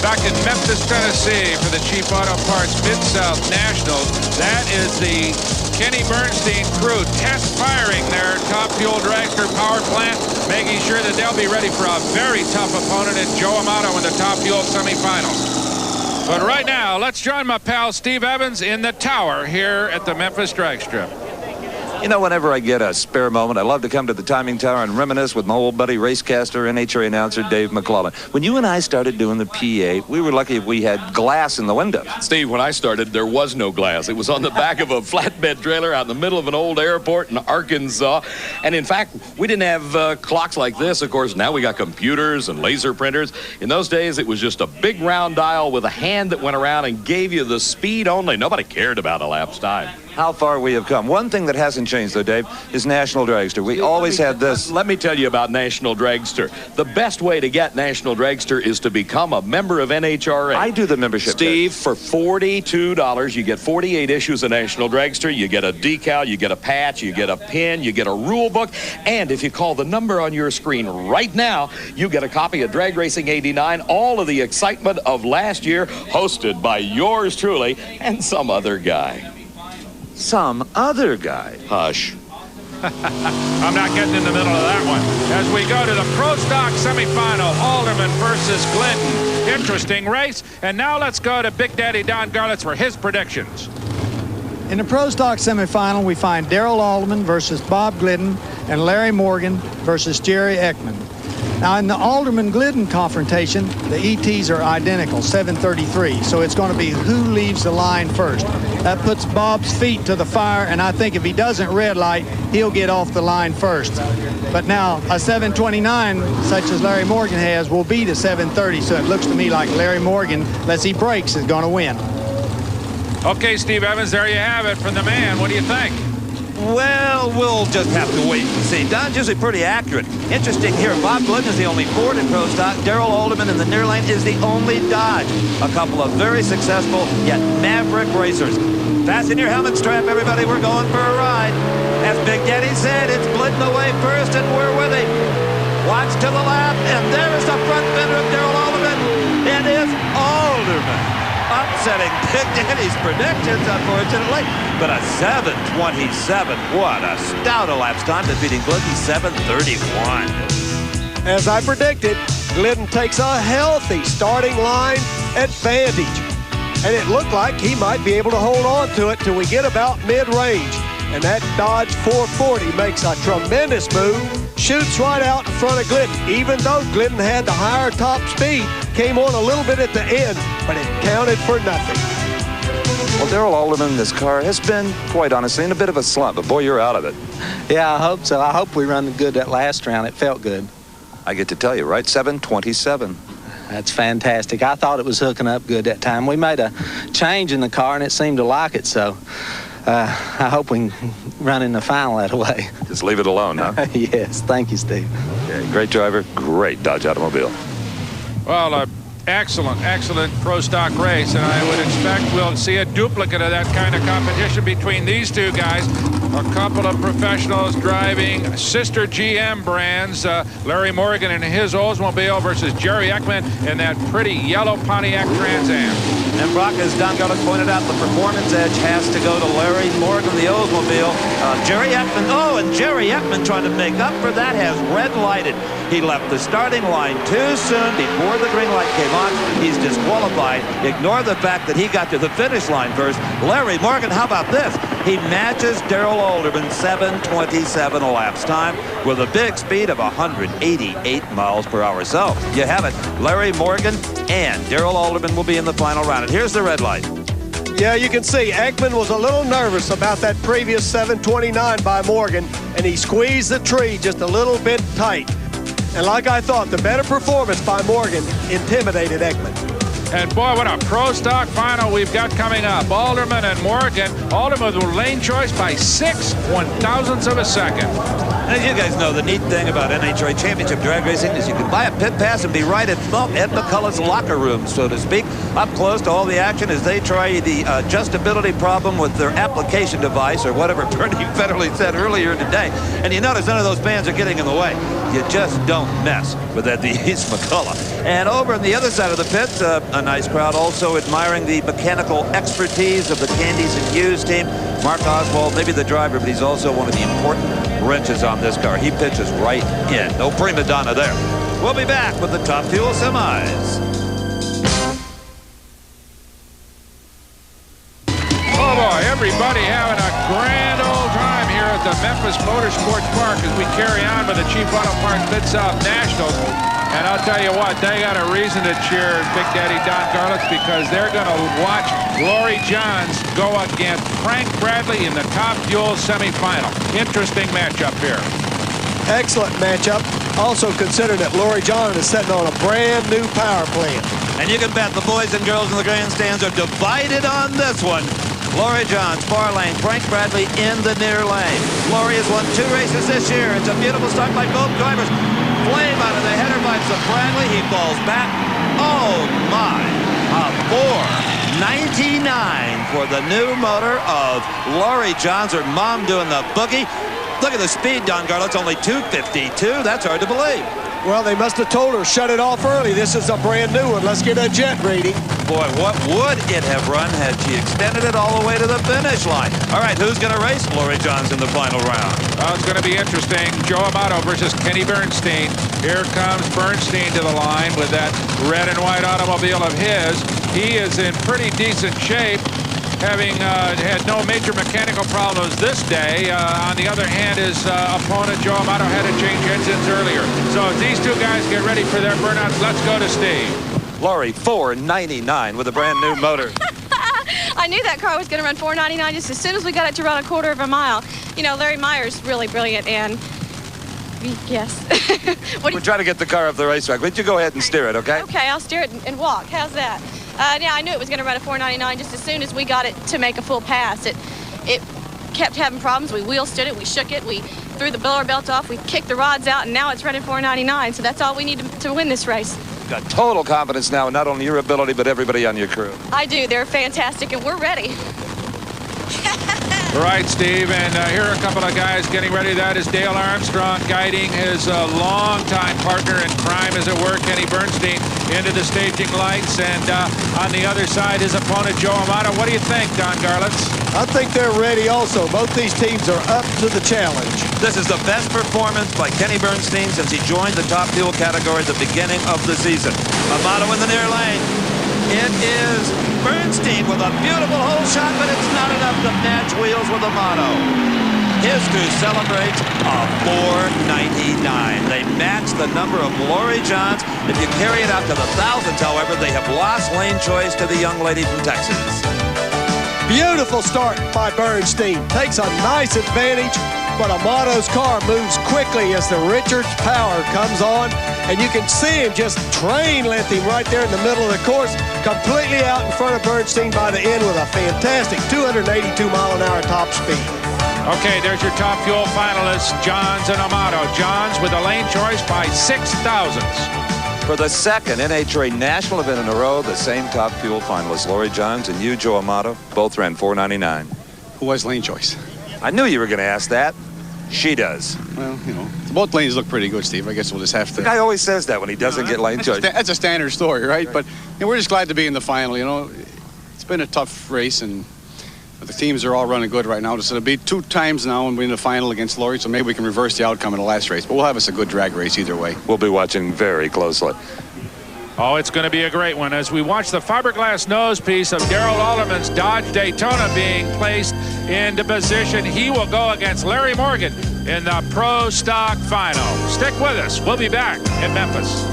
back in Memphis, Tennessee for the Cheap Auto Parts Mid-South Nationals. That is the Kenny Bernstein crew test firing their top fuel dragster power plant, making sure that they'll be ready for a very tough opponent in Joe Amato in the top fuel semifinals. But right now, let's join my pal Steve Evans in the tower here at the Memphis Drag Strip. You know, whenever I get a spare moment, I love to come to the timing tower and reminisce with my old buddy, racecaster, NHRA announcer Dave McClellan. When you and I started doing the PA, we were lucky if we had glass in the windows. Steve, when I started, there was no glass. It was on the back of a flatbed trailer out in the middle of an old airport in Arkansas. And in fact, we didn't have clocks like this. Of course, now we got computers and laser printers. In those days, it was just a big round dial with a hand that went around and gave you the speed only. Nobody cared about elapsed time. How far we have come. One thing that hasn't changed, though, Dave, is National Dragster. We always had this. Let me tell you about National Dragster. The best way to get National Dragster is to become a member of NHRA. I do the membership. Steve, for $42, you get 48 issues of National Dragster. You get a decal, you get a patch, you get a pin, you get a rule book. And if you call the number on your screen right now, you get a copy of Drag Racing 89, all of the excitement of last year, hosted by yours truly and some other guy. Some other guy. Hush. I'm not getting in the middle of that one. As we go to the Pro Stock semifinal, Alderman versus Glidden. Interesting race. And now let's go to Big Daddy Don Garlitz for his predictions. In the Pro Stock semifinal, we find Darrell Alderman versus Bob Glidden and Larry Morgan versus Jerry Ekman. Now, in the Alderman-Glidden confrontation, the ETs are identical, 733. So it's going to be who leaves the line first. That puts Bob's feet to the fire, and I think if he doesn't red light, he'll get off the line first. But now, a 729, such as Larry Morgan has, will beat a 730. So it looks to me like Larry Morgan, unless he breaks, is going to win. Okay, Steve Evans, there you have it from the man. What do you think? Well, we'll just have to wait and see. Don's usually pretty accurate. Interesting here, Bob Glidden is the only Ford in Pro Stock. Darrell Alderman in the near lane is the only Dodge. A couple of very successful, yet maverick racers. Fasten your helmet strap, everybody. We're going for a ride. As Big Daddy said, it's Glidden away first, and we're with him. Watch to the left, and there is the front fender of Darrell Alderman. It is Alderman. Upsetting Big Daddy's predictions, unfortunately. But a 7:27. What a stout elapsed time, defeating Glidden 7:31. As I predicted, Glidden takes a healthy starting line advantage. And it looked like he might be able to hold on to it till we get about mid-range. And that Dodge 440 makes a tremendous move, shoots right out in front of Glidden. Even though Glidden had the higher top speed, came on a little bit at the end, but it counted for nothing. Well, Darrell Alderman in this car has been, quite honestly, in a bit of a slump, but boy, you're out of it. Yeah, I hope so. I hope we run good that last round. It felt good. I get to tell you, right? 7:27. That's fantastic. I thought it was hooking up good that time. We made a change in the car, and it seemed to like it, so I hope we can run in the final that way. Just leave it alone, huh? Yes, thank you, Steve. Yeah, great driver, great Dodge automobile. Well, excellent Pro Stock race, and I would expect we'll see a duplicate of that kind of competition between these two guys. A couple of professionals driving sister GM brands. Larry Morgan in his Oldsmobile versus Jerry Ekman in that pretty yellow Pontiac Trans Am. And Brock, as Don Garlick pointed out, the performance edge has to go to Larry Morgan, the Oldsmobile. Jerry Ekman, and Jerry Ekman trying to make up for that has red lighted. He left the starting line too soon before the green light came on. He's disqualified. Ignore the fact that he got to the finish line first. Larry Morgan, how about this? He matches Darrell Alderman 7:27 elapsed time with a big speed of 188 miles per hour. So you have it. Larry Morgan and Darrell Alderman will be in the final round. And here's the red light. Yeah, you can see Ekman was a little nervous about that previous 7:29 by Morgan, and he squeezed the tree just a little bit tight. And like I thought, the better performance by Morgan intimidated Ekman. And boy, what a Pro Stock final we've got coming up. Alderman and Morgan Alderman with lane choice by 6 1/1000ths of a second. And as you guys know, the neat thing about NHRA Championship drag racing is you can buy a pit pass and be right at Ed McCullough's locker room, so to speak, up close to all the action as they try the adjustability problem with their application device, or whatever Bernie Federally said earlier today. And you notice none of those bands are getting in the way. You just don't mess with Ed the East McCullough. And over on the other side of the pit, a nice crowd also admiring the mechanical expertise of the Candies and Hughes team. Mark Oswald, maybe the driver, but he's also one of the important wrenches on this car. He pitches right in. No prima donna there. We'll be back with the Top Fuel Semis. Oh boy, everybody having a grand old time here at the Memphis Motorsports Park as we carry on with the Chief Auto Parts Mid-South Nationals. And I'll tell you what, they got a reason to cheer Big Daddy Don Garlits, because they're going to watch Laurie Johns go against Frank Bradley in the Top Fuel semifinal. Interesting matchup here. Excellent matchup. Also consider that Laurie John is sitting on a brand new power plant. And you can bet the boys and girls in the grandstands are divided on this one. Laurie Johns, far lane. Frank Bradley in the near lane. Laurie has won 2 races this year. It's a beautiful start by both drivers. Flame out of the header bites of Bradley. He falls back. Oh, my. A 4.99 for the new motor of Laurie Johns, her mom doing the boogie. Look at the speed, Don Garlits, only 252. That's hard to believe. Well, they must have told her, shut it off early. This is a brand new one. Let's get a jet reading. Boy, what would it have run had she extended it all the way to the finish line? All right, who's going to race Laurie Johns in the final round? Well, it's going to be interesting. Joe Amato versus Kenny Bernstein. Here comes Bernstein to the line with that red and white automobile of his. He is in pretty decent shape, having had no major mechanical problems this day. On the other hand, his opponent, Joe Amato, had to change engines earlier. So as these two guys get ready for their burnouts, let's go to Steve. Laurie, 4.99 with a brand new motor. I knew that car was going to run 4.99 just as soon as we got it to run a quarter of a mile. You know, Larry Meyer's really brilliant, and yes. We'll try to get the car up the racetrack. Why don't you go ahead and steer it, okay? Okay, I'll steer it and walk. How's that? Yeah, I knew it was going to run a 4.99 just as soon as we got it to make a full pass. It kept having problems. We wheel stood it, we shook it, we threw the blower belt off, we kicked the rods out, and now it's running 4.99. So that's all we need to win this race. You've got total confidence now in not only your ability, but everybody on your crew. I do. They're fantastic, and we're ready. Right, Steve, and here are a couple of guys getting ready. That is Dale Armstrong guiding his longtime partner in crime, as it were, Kenny Bernstein, into the staging lights. And on the other side, his opponent, Joe Amato. What do you think, Don Garlits? I think they're ready also. Both these teams are up to the challenge. This is the best performance by Kenny Bernstein since he joined the Top Fuel category at the beginning of the season. Amato in the near lane. It is Bernstein with a beautiful hole shot, but it's not enough to match wheels with Amato. His crew celebrates a 4.99. They match the number of Laurie Johns. If you carry it out to the thousands, however, they have lost lane choice to the young lady from Texas. Beautiful start by Bernstein. Takes a nice advantage, but Amato's car moves quickly as the Richards power comes on, and you can see him just train length him right there in the middle of the course, completely out in front of Bernstein by the end with a fantastic 282-mile-an-hour top speed. Okay, there's your Top Fuel finalists, Johns and Amato. Johns with a lane choice by 6 thousandths. For the second NHRA national event in a row, the same Top Fuel finalists, Laurie Johns and you, Joe Amato, both ran 4.99. Who has lane choice? I knew you were going to ask that. She does. Well, you know, both lanes look pretty good, Steve. I guess we'll just have to. The guy always says that when he doesn't get lane choice. That's a standard story, right? But you know, we're just glad to be in the final. You know, it's been a tough race, and the teams are all running good right now. So it'll be 2 times now and we're in the final against Laurie, so maybe we can reverse the outcome in the last race. But we'll have us a good drag race either way. We'll be watching very closely. Oh, it's going to be a great one as we watch the fiberglass nose piece of Darrell Alderman's Dodge Daytona being placed into position. He will go against Larry Morgan in the Pro Stock Final. Stick with us. We'll be back in Memphis.